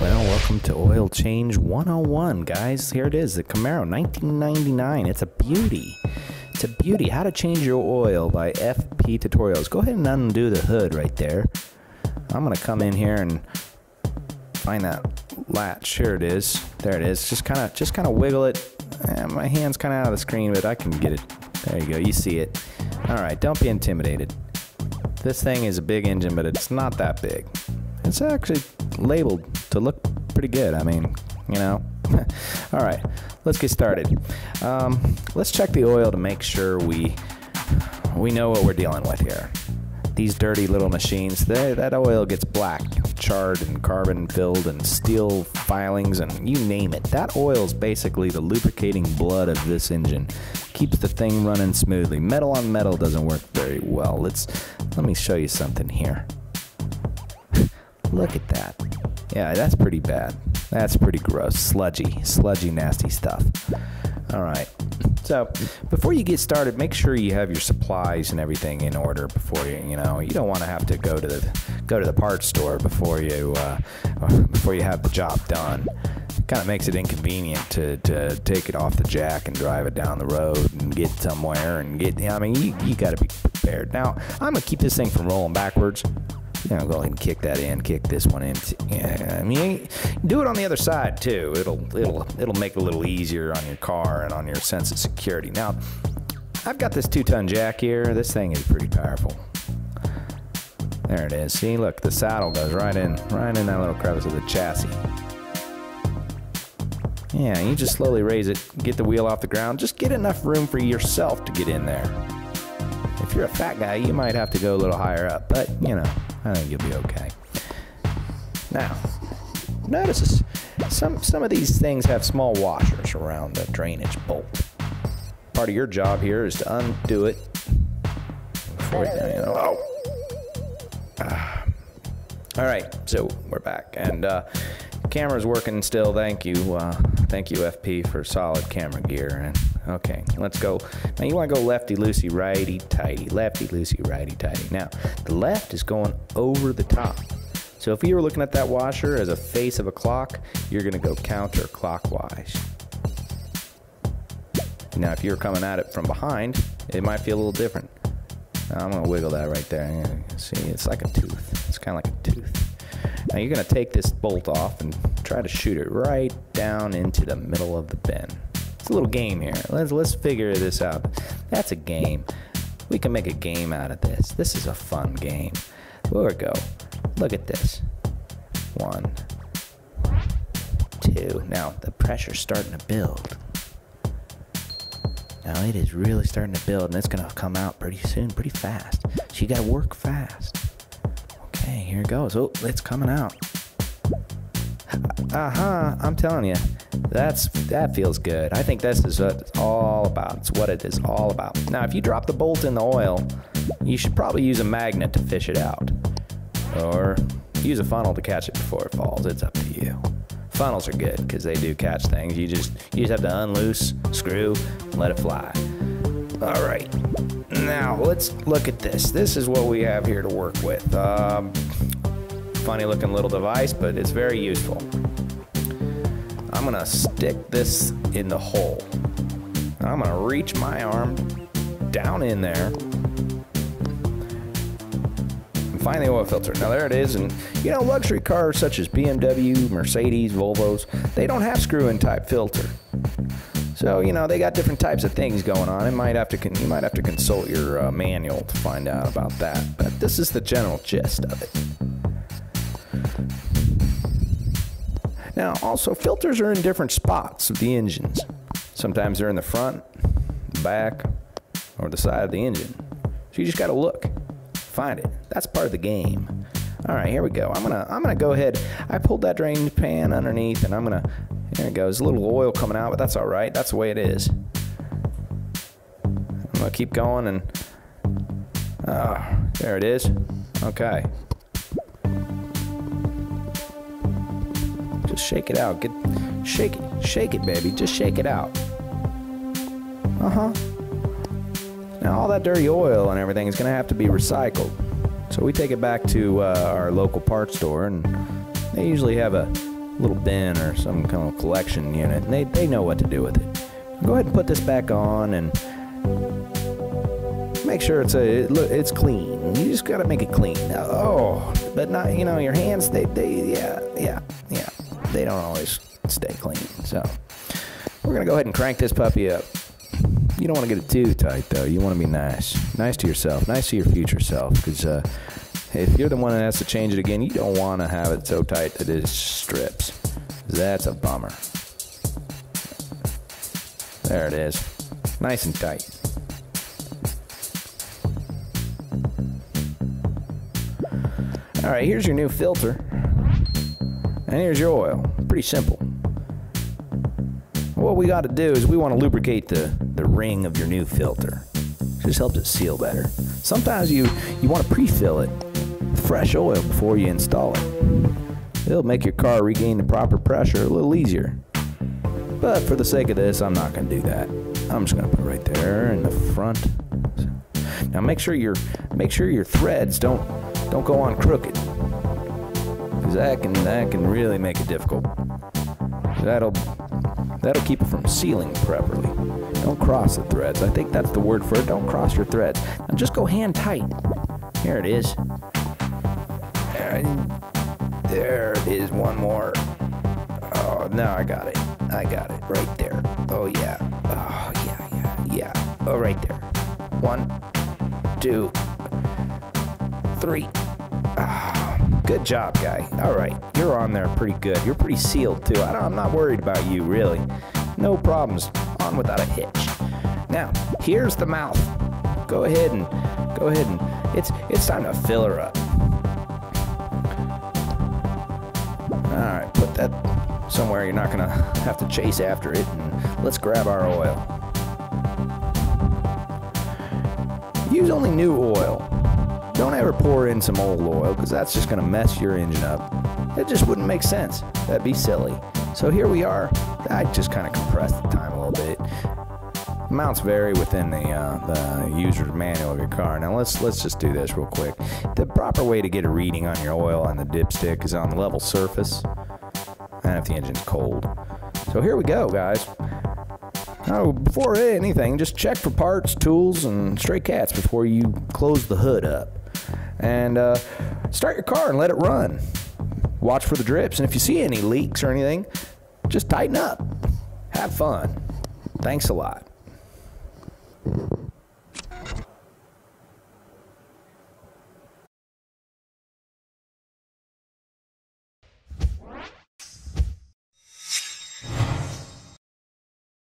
Well, welcome to Oil Change 101, guys. Here it is, the Camaro 1999. It's a beauty. It's a beauty. How to change your oil by FP Tutorials. Go ahead and undo the hood right there. I'm going to come in here and find that latch. Here it is. There it is. Just kind of wiggle it. My hand's kind of out of the screen, but I can get it. There you go. You see it. All right, don't be intimidated. This thing is a big engine, but it's not that big. It's actually labeled to look pretty good. I mean, you know. All right, let's get started. Let's check the oil to make sure we know what we're dealing with here. These dirty little machines, that oil gets black, charred and carbon filled and steel filings and you name it. That oil is basically the lubricating blood of this engine. Keeps the thing running smoothly. Metal on metal doesn't work very well. Let me show you something here. Look at that. Yeah, that's pretty bad. That's pretty gross. Sludgy, nasty stuff. All right. So before you get started, make sure you have your supplies and everything in order before you don't want to have to go to the parts store before you have the job done. It kind of makes it inconvenient to take it off the jack and drive it down the road and get somewhere and I mean, you got to be prepared. Now, I'm gonna keep this thing from rolling backwards. Go ahead and kick that in, kick this one in. Yeah, I mean, do it on the other side too. It'll make it a little easier on your car and on your sense of security. Now, I've got this 2-ton jack here. This thing is pretty powerful. There it is. See, look, the saddle goes right in that little crevice of the chassis. Yeah, you just slowly raise it, get the wheel off the ground. Just get enough room for yourself to get in there. If you're a fat guy, you might have to go a little higher up, but you know, I think you'll be okay. Now, notice this. Some of these things have small washers around the drainage bolt. Part of your job here is to undo it before all right, so we're back, and camera's working still. Thank you, FP, for solid camera gear. And okay, let's go. Now you want to go lefty loosey, righty tighty, lefty loosey, righty tighty. Now the left is going over the top. So if you were looking at that washer as a face of a clock, you're going to go counterclockwise. Now if you're coming at it from behind, it might feel a little different. I'm going to wiggle that right there. See, it's like a tooth. It's kind of like a tooth. Now you're going to take this bolt off and try to shoot it right down into the middle of the bin. It's a little game here. Let's figure this out. That's a game. We can make a game out of this. This is a fun game. There we go. Look at this. 1, 2. Now the pressure's starting to build. Now it is really starting to build, and it's going to come out pretty soon, pretty fast. So you got to work fast. Okay, here it goes. Oh, it's coming out. I'm telling you, that feels good. I think this is what it's all about. It's what it is all about. Now, if you drop the bolt in the oil, you should probably use a magnet to fish it out, or use a funnel to catch it before it falls. It's up to you. Funnels are good because they do catch things. You just have to unloose, screw, and let it fly. All right. Now let's look at this. This is what we have here to work with. Funny looking little device, but it's very useful. I'm gonna stick this in the hole. I'm gonna reach my arm down in there and find the oil filter. Now there it is, and you know, luxury cars such as BMW, Mercedes, Volvos, they don't have screw-in type filter. So, you know, they got different types of things going on. You might have to consult your manual to find out about that. But this is the general gist of it. Now, also, filters are in different spots of the engines. Sometimes they're in the front, the back, or the side of the engine. So you just got to look, find it. That's part of the game. All right, here we go. I'm gonna go ahead. I pulled that drain pan underneath, and there it goes. A little oil coming out, but that's all right. That's the way it is. I'm gonna keep going, and there it is. Okay. Just shake it out. Shake it, baby. Just shake it out. Now all that dirty oil and everything is gonna have to be recycled. So we take it back to our local parts store, and they usually have a little bin or some kind of collection unit, and they know what to do with it. Go ahead and put this back on and make sure it's clean. You just gotta make it clean. Oh, but not, you know, your hands, they don't always stay clean. So we're gonna go ahead and crank this puppy up. You don't want to get it too tight though. You want to be nice to yourself, nice to your future self, because if you're the one that has to change it again, you don't want to have it so tight that it strips. That's a bummer. There it is, nice and tight. All right, here's your new filter, and here's your oil. Pretty simple. What we got to do is we want to lubricate the ring of your new filter. Just helps it seal better. Sometimes you want to pre-fill it with fresh oil before you install it. It'll make your car regain the proper pressure a little easier. But for the sake of this, I'm not going to do that. I'm just going to put it right there in the front. Now make sure your threads don't go on crooked, because that can really make it difficult. That'll keep it from sealing properly. Don't cross the threads. I think that's the word for it. Don't cross your threads. Now just go hand tight. Here it is. There it is. One more. Oh, now I got it. I got it right there. Oh yeah. Oh yeah. Oh, right there. 1, 2, 3. Oh, good job, guy. All right, you're on there pretty good. You're pretty sealed too. I'm not worried about you, really. No problems. On without a hitch. Now, here's the mouth. Go ahead and it's time to fill her up. All right, put that somewhere you're not gonna have to chase after it, and let's grab our oil. Use only new oil. Don't ever pour in some old oil, because that's just gonna mess your engine up. It just wouldn't make sense. That'd be silly. So here we are. I just kind of compressed the time a little bit. Amounts vary within the user's manual of your car. Now let's just do this real quick. The proper way to get a reading on your oil on the dipstick is on the level surface, and if the engine's cold. So here we go, guys. Now, before anything, just check for parts, tools, and stray cats before you close the hood up. And start your car and let it run. Watch for the drips, and if you see any leaks or anything, just tighten up. Have fun. Thanks a lot.